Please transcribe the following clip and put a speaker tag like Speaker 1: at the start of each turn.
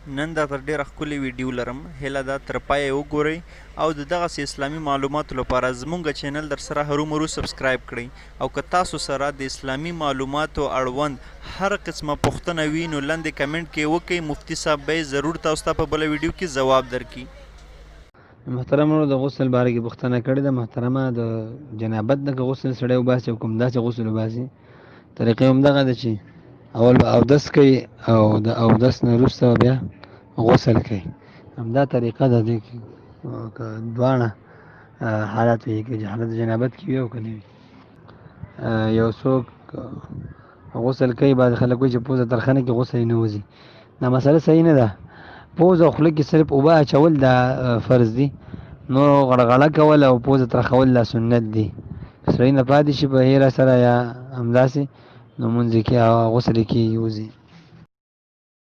Speaker 1: نن درته ډېره ښکلې ویډیو لرم، هیله ده تر پایه وګورئ او د دغسې اسلامي معلوماتو لپاره زموږ چینل در سره هرومرو سبسکرایب کړئ. او که تاسو سره د اسلامي معلوماتو اړوند هر قسمه پوښتنه وي نو لاندې کمنټ کې وکئ، مفتي صاحب به یې ضرور تاسو ته په بله ویډیو کې ځواب درکړي.
Speaker 2: محترمانو د غسل باره کې پوښتنه کړې ده. محترمه د جنابت نه که غسل سړی وباسي او کوم داسې غسل وباسي، طریقې همدغه ده چې اول به اودس کوي او د اودس نه وروسته بیا غسل کوي. همدا طریقه ده دې کې که دواړه حالت وي، که حالت جنابت کې وي او که نه وي. یو څوک غسل کوي، بعضې خلک وایي چې پوزه ترخه نه کړي غسل یې نه وځي. دا مسله صحیح نه ده. پوزه او خوله کې صرف اوبه اچول دا فرض دي، نو غړغړه کول او پوزه ترخول دا سنت دي. سړی نه پاتې شي په هیره سره یا همداسې، نو مونځ یې کې غسل یې کېږي وځي.